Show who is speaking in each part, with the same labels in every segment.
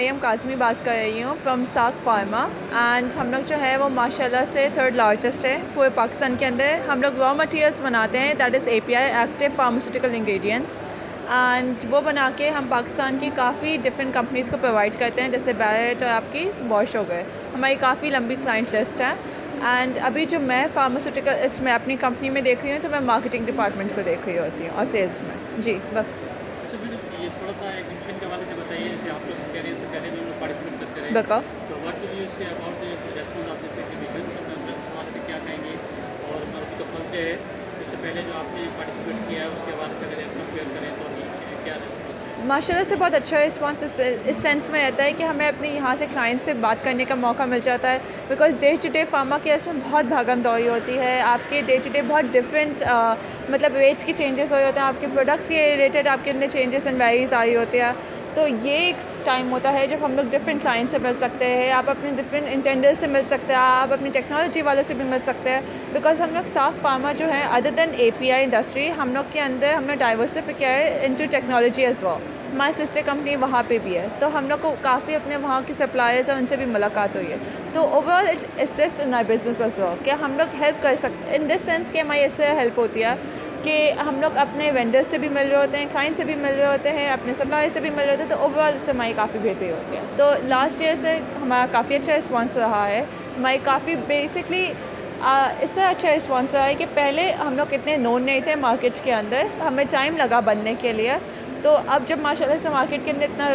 Speaker 1: मरियम काज़मी बात कर रही हूँ फ्रॉम साक फार्मा। एंड हम लोग जो है वो माशाल्लाह से थर्ड लार्जेस्ट है पूरे पाकिस्तान के अंदर। हम लोग रॉ मटेरियल्स बनाते हैं, that is API, active pharmaceutical ingredients. And वो बना के हम पाकिस्तान की काफ़ी डिफरेंट कंपनीज़ को प्रोवाइड करते हैं, जैसे बैरेट और आपकी बॉश हो गए। हमारी काफ़ी लंबी क्लाइंट लिस्ट है। एंड अभी जो मैं फार्मास्यूटिकल इसमें अपनी कंपनी में देख रही हूँ, तो मैं मार्केटिंग डिपार्टमेंट को देख रही होती हूँ और सेल्स में। जी बस।
Speaker 2: अच्छा मैडम, ये थोड़ा-सा एग्जीबिशन के हवाले से बताइए। जैसे आप लोग कह रहे हैं, इससे पहले भी हम लोग पार्टिसिपेट करते रहे,
Speaker 1: बताओ।
Speaker 2: तो what do you say about the response of this exhibition? तो मैं उस हवाले से क्या कहेंगे? और मतलब तो फर्स्ट डे है, इससे पहले जो आपने पार्टिसिपेट किया है उसके हवाले से अगर कंपेयर करें तो अभी क्या रेस्पॉन्स है?
Speaker 1: माशाल्लाह से बहुत अच्छा रिस्पॉन्स इस सेंस में रहता है कि हमें अपने यहाँ से क्लाइंट से बात करने का मौका मिल जाता है। Because day to day pharma care में बहुत भागम दौड़ी होती है। आपके डे टू डे बहुत डिफरेंट मतलब रेट्स की चेंजेस हो रहे होते हैं, आपके प्रोडक्ट्स के रिलेटेड आपके अंदर चेंजेस एंड वेरीज आई होती है। तो ये एक टाइम होता है जब हम लोग डिफरेंट क्लाइंट से मिल सकते हैं, आप अपने डिफरेंट इंटेंडर्स से मिल सकते हैं, आप अपनी टेक्नोलॉजी वालों से भी मिल सकते हैं। बिकॉज़ हम लोग साक फार्मा जो है, अदर देन API इंडस्ट्री, हम लोग के अंदर हमने डाइवर्सिफाई किया है इनटू टेक्नोलॉजी एज़ वेल। हमारी सिस्टर कंपनी वहाँ पे भी है, तो हम लोग को काफ़ी अपने वहाँ के सप्लायर्स हैं उनसे भी मुलाकात हुई है। तो overall it assist in our business as well, कि हम लोग हेल्प कर सकते इन दिस सेंस कि हमारी इससे हेल्प होती है कि हम लोग अपने वेंडर्स से भी मिल रहे होते हैं, क्लाइंट से भी मिल रहे होते हैं, अपने सप्लायर से भी मिल रहे होते हैं। तो ओवरऑल इससे हमारी काफ़ी बेहतरी होती है। तो लास्ट ईयर से हमारा काफ़ी अच्छा रिस्पॉन्स रहा है। हमारी काफ़ी बेसिकली इससे अच्छा रिस्पॉन्स रहा है कि पहले हम लोग इतने नोन नहीं थे मार्केट्स के अंदर, हमें टाइम लगा बनने के लिए। तो अब जब माशाल्लाह से मार्केट के अंदर इतना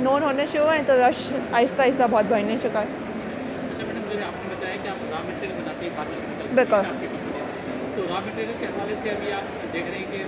Speaker 1: नोन होने शुरू हुए हैं, तो रश आहिस्ता आहिस्ता बहुत बढ़ने चुका है।
Speaker 2: अच्छा मैडम, जैसे आपने बताया कि आप रॉ मटेरियल बनाते हैं फार्मास्यूटिकल्स के लिए,
Speaker 1: बिल्कुल।
Speaker 2: आपकी कंपनी है। तो रॉ मटेरियल के हवाले से अभी आप देख रहे हैं कि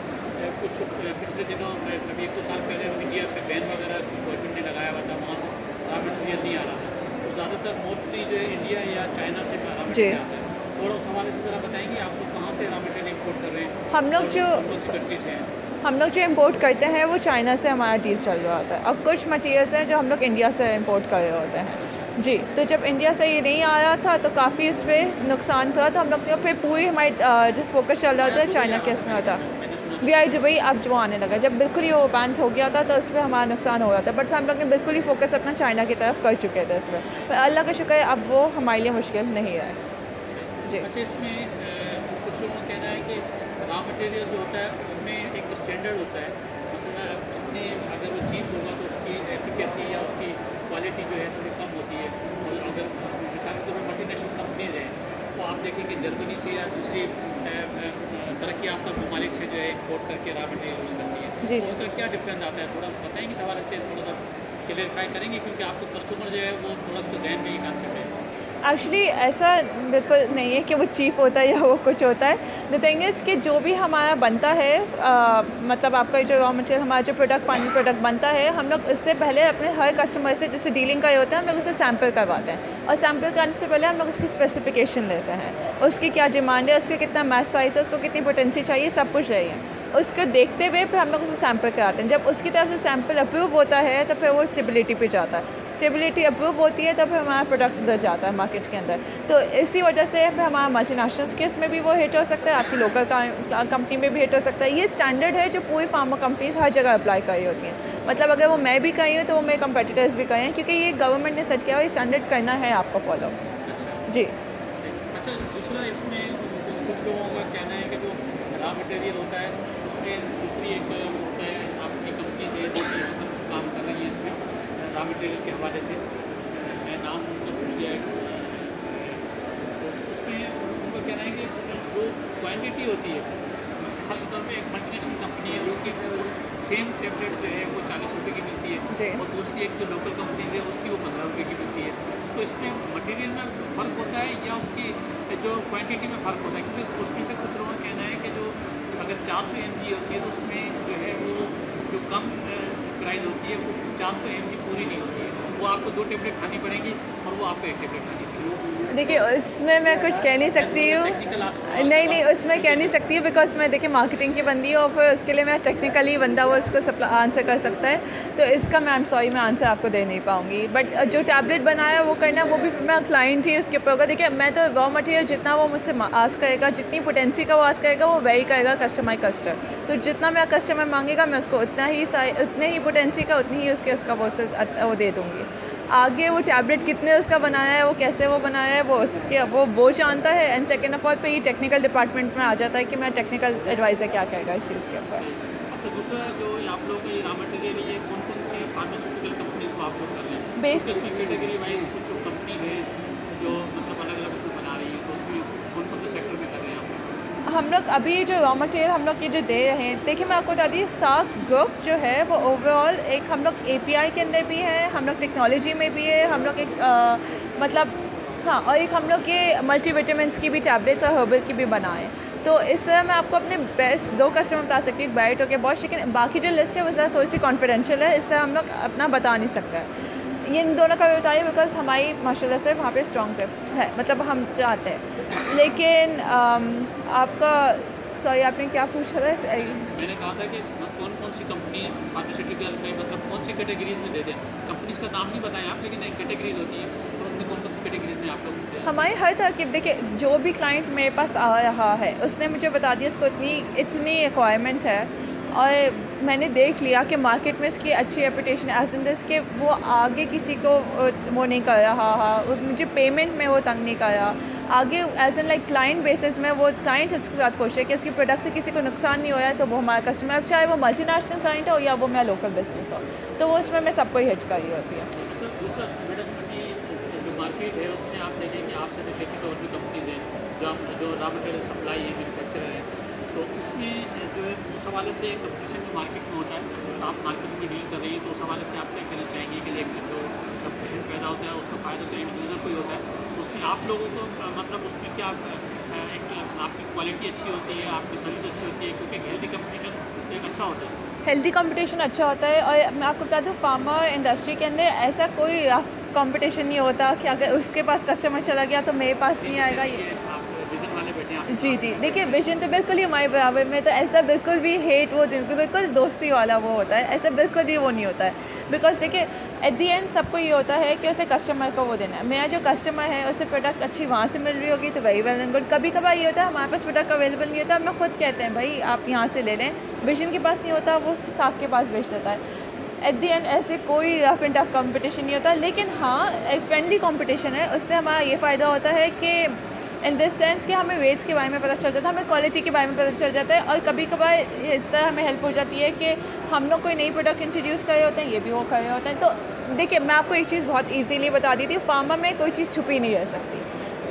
Speaker 2: कुछ पिछले दिनों में अभी 1-2 साल पहले इंडिया में बैन वगैरह गवर्नमेंट ने लगाया हुआ था, वहाँ से रॉ मटेरियल नहीं आ रहा था। तो ज़्यादातर मोस्टली जो है इंडिया या चाइना से रॉ
Speaker 1: जी।
Speaker 2: मटेरियल आता है। थोड़ा उस हवाले से ज़रा बताएंगे आप लोग कहाँ से रॉ मटेरियल इम्पोर्ट कर रहे हैं
Speaker 1: हम लोग
Speaker 2: और
Speaker 1: जो
Speaker 2: कौन सी कंट्री से हैं?
Speaker 1: हम लोग जो इम्पोर्ट करते हैं वो चाइना से हमारा डील चल रहा होता है। अब कुछ मटेरियल्स हैं जो हम लोग इंडिया से इम्पोर्ट कर रहे होते हैं। जी, तो जब इंडिया से ये नहीं आया था तो काफ़ी इस पे नुकसान था, तो हम लोग ने फिर पूरी हमारी जो फोकस चल रहा था
Speaker 2: दुबई
Speaker 1: चाइना
Speaker 2: आ
Speaker 1: के
Speaker 2: रहा था
Speaker 1: इसमें
Speaker 2: बीच
Speaker 1: होता।
Speaker 2: में, मैंने सुना था।
Speaker 1: VI दुबई अब जो आने लगा, जब बिल्कुल ही वो बैन हो गया था तो उस पर हमारा नुकसान हो रहा था। बट हम लोग ने बिल्कुल ही फोकस अपना चाइना की तरफ कर चुके थे इसमें। पर अल्लाह का शुक्र है अब वो हमारे लिए मुश्किल नहीं है। जी।
Speaker 2: अच्छा, इसमें कुछ लोगों का कहना है कि रॉ मटेरियल जो होता है उसमें एक स्टैंडर्ड होता है। मतलब उसमें अगर वो चीप होगा तो उसकी एफिकेसी या उसकी क्वालिटी जो है थोड़ी कम होती है। और अगर मिसाल के तौर पर मल्टीनेशनल कंपनीज हैं, तो आप देखेंगे जर्मनी से या दूसरी तरक्की याफ्ता ममालिक से जो है इम्पोर्ट करके रॉ मटेरियल यूज़ करती है।
Speaker 1: जी,
Speaker 2: तो
Speaker 1: जी।
Speaker 2: उसका क्या डिफरेंस आता है, थोड़ा बताएंगे इस हवाले से, थोड़ा सा क्लियरिफाई करेंगे, क्योंकि आपको कस्टमर जो है वो थोड़ा सा जहन में ये कॉन्सेप्ट है।
Speaker 1: एक्चुअली ऐसा बिल्कुल नहीं है कि वो चीप होता है या वो कुछ होता है। द थिंग इज़ कि जो भी हमारा बनता है, मतलब आपका जो रॉ मटेरियल, हमारा जो प्रोडक्ट फाइनल प्रोडक्ट बनता है, हम लोग उससे पहले अपने हर कस्टमर से जैसे डीलिंग का ये होता है, हम लोग उसे सैंपल करवाते हैं। और सैंपल करने से पहले हम लोग उसकी स्पेसिफिकेशन लेते हैं, उसकी क्या डिमांड है, उसका कितना मैच साइज़ है, उसको कितनी पोटेंसी चाहिए, सब कुछ चाहिए। उसको देखते हुए फिर हम लोग उसे सैंपल कराते हैं। जब उसकी तरफ से सैंपल अप्रूव होता है तो फिर वो स्टेबिलिटी पे जाता है। स्टेबिलिटी अप्रूव होती है तो फिर हमारा प्रोडक्ट उधर जाता है मार्केट के अंदर। तो इसी वजह से फिर हमारा मल्टीनेशनल्स केस में भी वो हिट हो सकता है, आपकी लोकल कंपनी में भी हिट हो सकता है। ये स्टैंडर्ड है जो पूरी फार्मा कंपनीज हर जगह अप्लाई कर रही होती हैं। मतलब अगर वो मैं भी कही हूँ तो वो मेरे कंपटीटर्स भी कहें, क्योंकि ये गवर्नमेंट ने सेट किया हुआ, ये स्टैंडर्ड करना है आपको फॉलो।
Speaker 2: अच्छा।
Speaker 1: जी।
Speaker 2: सही। अच्छा, दूसरा इसमें कुछ लोगों का कहना है कि जो रॉ मटेरियल होता है उसमें दूसरी एक आपकी कंपनी जो है जो कि मतलब काम कर रही है इसमें रॉ मटेरियल के हवाले से, मैं नाम उनका भूल गया है। तो उसमें उनका कहना है कि जो क्वांटिटी होती है, मिसाल के तौर पे एक मल्टीनेशनल कंपनी है, उसकी सेम टेबलेट जो है वो 40 रुपये की मिलती
Speaker 1: जी।
Speaker 2: है, और दूसरी एक जो लोकल कंपनीज है उसकी वो 15 रुपये की मिलती है। तो इसमें मटेरियल में जो फ़र्क होता है या उसकी जो क्वांटिटी में फ़र्क होता है? क्योंकि उसमें से कुछ लोगों का कहना है कि जो अगर 400 mg होती है तो उसमें जो है वो जो कम प्राइस होती है वो 400 mg पूरी नहीं होती है, वो आपको 2 टेबलेट खानी पड़ेंगी और वो आपको 1 टेबलेट खानी पड़ेगी।
Speaker 1: देखिए, उसमें मैं कुछ कह नहीं
Speaker 2: मैं
Speaker 1: सकती
Speaker 2: थोड़ा सा
Speaker 1: हूँ।
Speaker 2: टेक्निकल आपसे सवाल
Speaker 1: नहीं,
Speaker 2: सवाल
Speaker 1: नहीं, उसमें कह नहीं सकती हूँ, बिकॉज़ मैं देखिए मार्केटिंग की बंदी हूँ और फिर उसके लिए मैं टेक्निकली बंदा वो उसको आंसर कर सकता है। तो इसका मैं आई एम सॉरी, मैं आंसर आपको दे नहीं पाऊँगी। बट जो टैबलेट बनाया वो करना, वो भी मैं क्लाइंट ही उसके ऊपर होगा। देखिए, मैं तो रॉ मटेरियल जितना वो मुझसे आस्क करेगा, जितनी पोटेंसी का वो आस्क करेगा, वो वही करेगा कस्टमाइज़ कस्टमर। तो जितना मेरा कस्टमर माँगेगा मैं उसको उतना ही उतने ही पोटेंसी का, उतनी ही उसका वो दे दूँगी। आगे वो टैबलेट कितने उसका बनाया है, वो कैसे वो बनाया है, वो जानता है। एंड सेकेंड ऑफ ऑल पे ये टेक्निकल डिपार्टमेंट में आ जाता है कि मैं टेक्निकल एडवाइज़र क्या कहेगा इस चीज़ के ऊपर।
Speaker 2: अच्छा, दूसरा जो ये आप लोगों का ये रॉ मटेरियल, ये कौन-कौन सी फार्मास्यूटिकल कंपनीज़ को आप लोग कर रहे हैं?
Speaker 1: बेस
Speaker 2: क्योंकि इसमें कैटेगरी वाइज़ कुछ कंपनी है जो मतलब अलग-अलग उसमें बना रही है, तो उसमें कौन-कौन से सेक्टर में कर रहे हैं आप लोग?
Speaker 1: हम लोग अभी जो रॉ मटेरियल हम लोग ये जो दे रहे हैं, देखिए मैं आपको बता दी, साग ग्रुप जो है वो ओवरऑल एक हम लोग एपीआई के अंदर भी है, हम लोग टेक्नोलॉजी में भी है, हम लोग एक मतलब हाँ, और एक हम लोग ये मल्टीविटामिन्स की भी टैबलेट्स और हर्बल की भी बनाए। तो इस तरह मैं आपको अपने बेस्ट 2 कस्टमर बता सकती हूँ, एक बायोटेक और बॉश, लेकिन बाकी जो लिस्ट है वो ज़रा थोड़ी सी कॉन्फिडेंशियल है, इस तरह हम लोग अपना बता नहीं सकते हैं। ये इन दोनों का भी बताइए बिकॉज़ हमारी माशाल्लाह से वहाँ पे स्ट्रॉन्ग है, मतलब हम चाहते हैं। लेकिन आपका सॉरी आपने क्या पूछा था?
Speaker 2: मैंने कहा था कि कौन-कौन सी कंपनी फार्मास्यूटिकल में मतलब कौन सी कैटेगरीज़ में दे दें? कंपनीज़ का नाम नहीं बताया आप, लेकिन एक कैटेगरीज़ होती है, तो उनमें कौन-कौन सी कैटेगरीज़ में आप लोग देते हैं?
Speaker 1: हमारी हर तरकीब देखिए, जो भी क्लाइंट मेरे पास आ रहा है उसने मुझे बता दिया उसको इतनी इतनी रिक्वायरमेंट है, और मैंने देख लिया कि मार्केट में इसकी अच्छी रेपुटेशन एज इन दिस कि वो आगे किसी को वो नहीं कर रहा, हाँ मुझे पेमेंट में वो तंग नहीं कर रहा आगे, as an like client basis में वो क्लाइंट उसके साथ खुश है कि उसकी प्रोडक्ट से किसी को नुकसान नहीं हुआ है, तो वो हमारा कस्टमर, अब चाहे वो मल्टीनेशनल क्लाइंट हो या वो मेरा लोकल बिजनेस हो, तो वो उसमें मैं सबको ही हिट कर रही होती है।
Speaker 2: अच्छा, दूसरा मैडम, अभी जो मार्केट है उसमें आप देखें कि आपसे रिलेटेड और भी कंपनीज़ हैं जो रॉ मटेरियल सप्लाई है, मैन्युफैक्चरर है, तो उसमें जो है उस हवाले से कंपटीशन जो मार्केट में होता है, तो आप मार्केट में डील कर रही है, तो उस हवाले से आप क्या कहना चाहेंगे कि एक जो कंपटीशन पैदा होता है उसका फ़ायदा तो एंड यूज़र को ही होता है, उसमें आप लोगों को मतलब उसमें क्या एक आपकी क्वालिटी अच्छी होती है, आपकी सर्विस अच्छी होती है, क्योंकि हेल्दी कंपटीशन एक अच्छा होता है।
Speaker 1: हेल्दी कंपटीशन अच्छा होता है, और मैं आपको बता दूँ फार्मा इंडस्ट्री के अंदर ऐसा कोई रफ कंपटीशन नहीं होता कि अगर उसके पास कस्टमर चला गया तो मेरे पास नहीं आएगा।
Speaker 2: ये आप विज़न वाले बैठे हैं, आपके
Speaker 1: जी,
Speaker 2: साथ
Speaker 1: जी।
Speaker 2: में
Speaker 1: देखिए
Speaker 2: बैठे हैं।
Speaker 1: विज़न तो बिल्कुल ही हमारे बराबर में, तो ऐसा बिल्कुल भी हेट वो दिन बिल्कुल दोस्ती वाला वो होता है, ऐसा बिल्कुल भी वो नहीं होता है। बिकॉज़ देखिए एट द एंड सबको ये होता है कि उसे कस्टमर को वो देना है। मेरा जो कस्टमर है उसे प्रोडक्ट अच्छी वहाँ से मिल रही होगी तो वेरी वेल एंड गुड। कभी-कभार ये होता है हमारे पास प्रोडक्ट अवेलेबल नहीं होता, हमें खुद कहते हैं भाई आप यहाँ से ले लें। विज़न के पास नहीं होता, वो साग के पास बेच देता है। एट द एंड ऐसे कोई रफ एंड टफ कंपटीशन नहीं होता, लेकिन हाँ, एक फ्रेंडली कंपटीशन है। उससे हमारा ये फ़ायदा होता है कि इन दिस सेंस कि हमें रेट्स के बारे में पता चल जाता है, हमें क्वालिटी के बारे में पता चल जाता है, और कभी-कभार इस तरह हमें हेल्प हो जाती है कि हम लोग कोई नई प्रोडक्ट इंट्रोड्यूस कर रहे होते हैं, ये भी वो कर रहे होते हैं। तो देखिए मैं आपको एक चीज़ बहुत ईज़िली बता दी थी, फार्मा में कोई चीज़ छुपी नहीं रह सकती।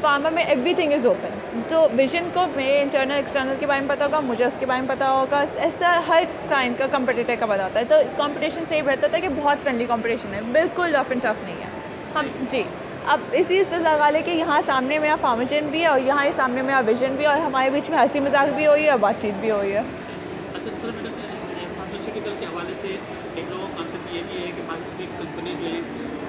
Speaker 1: फार्मा में एवरीथिंग इज़ ओपन। तो विजन को मेरे इंटरनल एक्सटर्नल के बारे में पता होगा, मुझे उसके बारे में पता होगा, इस तरह हर क्लाइंट का कंपटीटर का पता होता है। तो कंपटीशन से ये बेहतर होता है कि बहुत फ्रेंडली कंपटीशन है, बिल्कुल रफ एंड टफ नहीं है। हम जी, अब इसी से लगा लें कि यहाँ सामने मेरा फार्माजेन भी है और यहाँ ही सामने मेरा विजन भी है, और हमारे बीच में हंसी मजाक भी हो रही है और बातचीत भी हो रही है।
Speaker 2: अच्छा, सर मैडम, फार्मास्यूटिकल के हवाले से एक लोगों का कॉन्सेप्ट ये भी है कि फार्मास्यूटिकल कंपनी जो है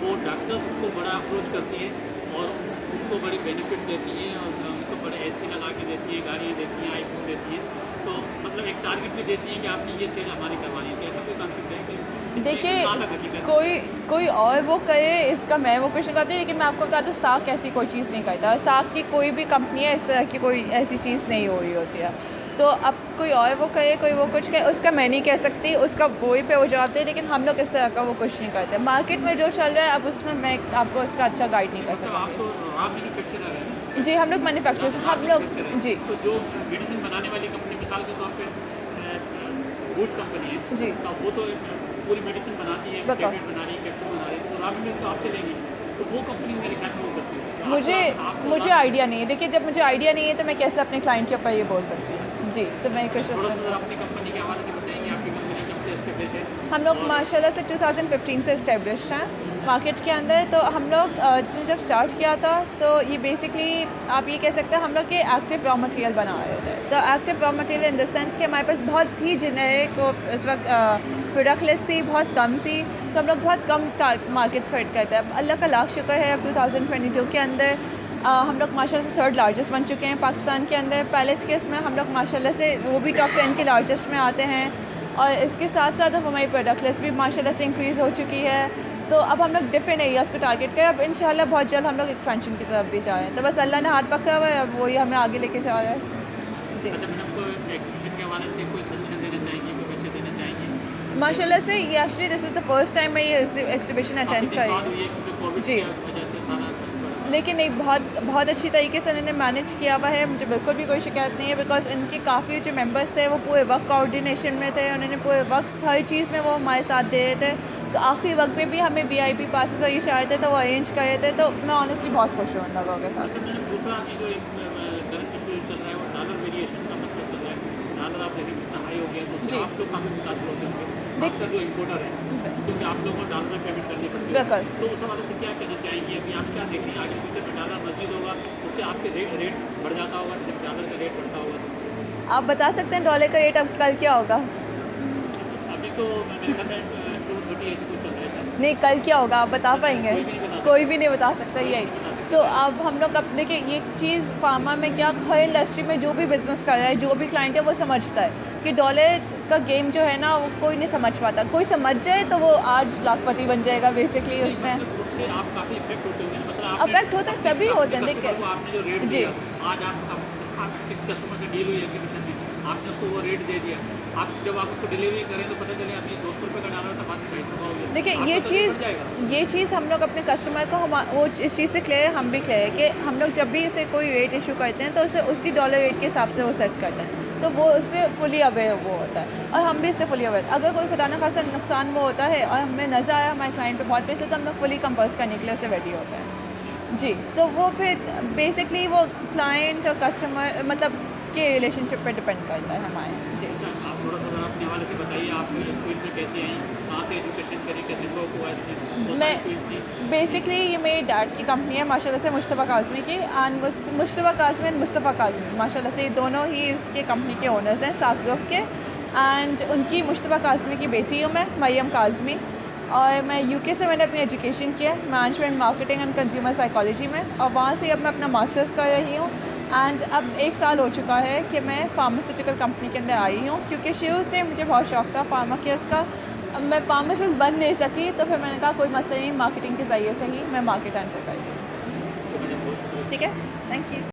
Speaker 2: वो डॉक्टर्स को बड़ा अप्रोच करती है और उनको बड़ी बेनिफिट देती है और उनको बड़े एसी लगा के देती है, गाड़ी देती है, आईफोन देती है, तो मतलब एक टारगेट भी देती है कि आपने ये सेल हमारी करवानी है, तो ऐसा कोई कॉन्सेप्ट है कि
Speaker 1: देखिए
Speaker 2: कहाँ तक हकीकत है?
Speaker 1: कोई और वो करे इसका मैं वो क्वेश्चन करती हूँ, लेकिन मैं आपको बता दूँ साग ऐसी कोई चीज़ नहीं करता, और साग की कोई भी कंपनी है इस तरह की कोई ऐसी चीज़ नहीं हो रही होती है। तो अब कोई और वो करे, कोई वो कुछ करे, उसका मैं नहीं कह सकती, उसका वही पे वो जवाब दे, लेकिन हम लोग इस तरह का वो कुछ नहीं करते। मार्केट में जो चल रहा है अब उसमें मैं आपको उसका अच्छा गाइड नहीं कर
Speaker 2: मतलब आप
Speaker 1: सकती।
Speaker 2: तो रॉ मैन्युफैक्चरर है।
Speaker 1: जी, हम लोग मैन्युफैक्चरर्स, हम लोग जी,
Speaker 2: तो जो मेडिसिन बनाने वाली कंपनी मिसाल के तौर पे बूस्ट कंपनी है,
Speaker 1: जी।
Speaker 2: तो वो तो पूरी मेडिसिन बनाती है,
Speaker 1: बताओ।
Speaker 2: टैबलेट बना रही है, कैप्सूल बना रही है, तो रॉ मटेरियल तो आपसे लेंगी, तो वो कंपनी मेरे ख्याल में वो करती है। तो
Speaker 1: मुझे
Speaker 2: आपको
Speaker 1: मुझे आइडिया नहीं है। देखिए जब मुझे आइडिया नहीं है तो मैं कैसे अपने क्लाइंट के ऊपर ये बोल सकती हूँ। जी, तो मैं क्वेश्चन
Speaker 2: थोड़ा सा अपनी कंपनी के हवाले से बताएंगे, आपकी कंपनी कब से एस्टेब्लिश है?
Speaker 1: हम लोग
Speaker 2: और
Speaker 1: माशाल्लाह से 2015 से इस्टेब्लिश हैं मार्केट के अंदर। तो हम लोग जब स्टार्ट किया था तो ये बेसिकली आप ये कह सकते हैं हम लोग के एक्टिव रॉ मटेरियल बना रहे थे। तो active raw material in the sense कि हमारे पास बहुत ही जेनेरिक उस वक्त प्रोडक्ट लिस्ट थी, बहुत कम थी, तो हम लोग बहुत कम मार्केट्स को हिट करते हैं। अब अल्लाह का लाख शुक्र है अब 2022 के अंदर हम लोग माशाल्लाह से थर्ड लार्जेस्ट बन चुके हैं पाकिस्तान के अंदर। पैलेट्स के इसमें हम लोग माशाल्लाह से वो भी टॉप 10 के लार्जेस्ट में आते हैं, और इसके साथ साथ अब हमारी प्रोडक्ट लिस्ट भी माशाल्लाह से इंक्रीज़ हो चुकी है। तो अब हम लोग डिफरेंट एरियाज़ को टारगेट करें। अब इंशाल्लाह बहुत जल्द हम लोग एक्सपेंशन की तरफ भी जा रहे हैं, तो बस अल्लाह ने हाथ पकड़ा हुआ है, अब वही हमें आगे लेके जा रहा है। जी।
Speaker 2: अच्छा मैडम, को एग्जीबिशन के हवाले से कोई सजेशन देना चाहेंगे, कोई मैसेज देना चाहेंगे
Speaker 1: माशाल्लाह से ये actually this is the first time मैं ये एग्ज़िबिशन अटेंड
Speaker 2: काफ़ी
Speaker 1: कर
Speaker 2: दिन
Speaker 1: रही
Speaker 2: बाद
Speaker 1: हूँ।
Speaker 2: हुई है क्योंकि कोविड
Speaker 1: जी।
Speaker 2: की वजह से सारा
Speaker 1: लेकिन एक बहुत बहुत अच्छी तरीके से उन्होंने मैनेज किया हुआ है, मुझे बिल्कुल भी कोई शिकायत नहीं है बिकॉज़ इनके काफ़ी जो मेंबर्स थे वो पूरे वक्त कोऑर्डिनेशन में थे, उन्होंने पूरे वक्त हर चीज़ में वो हमारे साथ दे रहे थे। तो आखिरी वक्त में भी हमें वीआईपी पासेस और ये चाहे थे तो वो अरेंज कर रहे थे, तो मैं ऑनेस्टली बहुत खुश हूँ उन लोगों के
Speaker 2: अच्छा,
Speaker 1: साथ।
Speaker 2: मैडम दूसरा अभी जो एक करंट इशू चल रहा है वो डॉलर वेरिएशन का मसला चल रहा है। डॉलर आप देखें कितना हाई हो गया है, तो उससे
Speaker 1: जी।
Speaker 2: आप लोग काफ़ी मुतासिर होते होंगे,
Speaker 1: देख
Speaker 2: खासकर जो इम्पोर्टर हैं, क्योंकि आप लोगों को डॉलर में पेमेंट करनी पड़ती होगी।
Speaker 1: बिल्कुल।
Speaker 2: तो उस हवाले से क्या कहना चाहेंगी? अभी आप क्या देख रही हैं आगे फ्यूचर में डॉलर मज़ीद होगा, उससे आपके रेट बढ़ जाता होगा जब डॉलर का रेट बढ़ता होगा तो?
Speaker 1: आप बता सकते हैं डॉलर का रेट अब कल क्या होगा?
Speaker 2: अभी तो मेरे ख्याल में 230 ऐसे कुछ चल रहा है शायद।
Speaker 1: नहीं, कल क्या होगा आप बता पाएँगे?
Speaker 2: कोई भी नहीं बता
Speaker 1: कोई
Speaker 2: सकता,
Speaker 1: भी नहीं बता सकता
Speaker 2: कोई भी
Speaker 1: यही।
Speaker 2: नहीं बता
Speaker 1: तो
Speaker 2: सकता।
Speaker 1: अब हम लोग अब देखिए ये चीज़ फार्मा में क्या हर इंडस्ट्री में जो भी बिज़नेस कर रहा है, जो भी क्लाइंट है वो समझता है कि डॉलर का गेम जो है ना वो कोई नहीं समझ पाता। कोई समझ जाए तो वो आज लाखपति बन जाएगा बेसिकली
Speaker 2: नहीं
Speaker 1: उसमें।
Speaker 2: मतलब उससे आप काफ़ी इफ़ेक्ट होते होंगे, मतलब आपने
Speaker 1: अफ़ेक्ट होता है,
Speaker 2: अपने
Speaker 1: सभी
Speaker 2: अपने
Speaker 1: होते हैं
Speaker 2: कस्टमर को
Speaker 1: देखिए।
Speaker 2: आपने जो रेट
Speaker 1: जी।
Speaker 2: दिया, आज आप किसी कस्टमर से डील हुई एग्जीबिशन में, आपने उसको वो रेट दे दिया। आप जब आप उसको डिलीवरी करें तो पता चले अभी ₹200 का डालर था, बाद में 250 का हो गया।
Speaker 1: देखिए
Speaker 2: आपका तो रेट बढ़ जाएगा।
Speaker 1: ये चीज़ हम लोग अपने कस्टमर को हम वो इस चीज़ से क्लियर है, हम भी क्लियर है कि हम लोग जब भी उसे कोई रेट इशू करते हैं तो उसे उसी डॉलर रेट के हिसाब से वो सेट करते हैं, तो वो उससे फुली अवेयर वो होता है और हम भी इससे फुली अवेयर। अगर कोई खुदा न खास्ता नुकसान वो होता है और हमें नज़र आया हमारे क्लाइंट पे बहुत पैसे, तो हम लोग फुली कंपर्स करने के लिए उसे रेडी होते हैं। जी, तो वो फिर बेसिकली वो क्लाइंट और कस्टमर मतलब के रिलेशनशिप पे डिपेंड करता है हमारे। जी।
Speaker 2: अच्छा, आप थोड़ा-सा ज़रा अपने हवाले से बताइए, आप इस फील्ड में कैसे आईं? कहाँ से एजुकेशन करी? कैसे शौक हुआ इसमें? वो
Speaker 1: मैं
Speaker 2: सारी फील्ड थी। जी।
Speaker 1: बेसिकली ये मेरे डैड की कंपनी है माशाल्लाह से मुश्तबा काज़मी की एंड मुश्तबा काज़मी एंड मुस्तफ़ा काज़मी माशाल्लाह से ये दोनों ही इसके कंपनी के ओनर्स हैं साफ ग्रुप के एंड उनकी मुश्तबा काज़मी की बेटी हूँ मैं मरियम काज़मी और मैं यूके से मैंने अपनी एजुकेशन किया management marketing and consumer psychology में और वहाँ से अब मैं अपना मास्टर्स कर रही हूँ एंड अब 1 साल हो चुका है कि मैं फार्मास्यूटिकल कंपनी के अंदर आई हूँ क्योंकि शुरू से मुझे बहुत शौक था फार्मा केयर्स का। अब मैं फार्मासिस्ट बन नहीं सकी तो फिर मैंने कहा कोई मसला नहीं, मार्केटिंग के ज़रिए से ही मैं मार्केट एंटर करती हूँ।
Speaker 2: ओके मैडम, बहुत शुक्रिया।
Speaker 1: ठीक है? Thank you.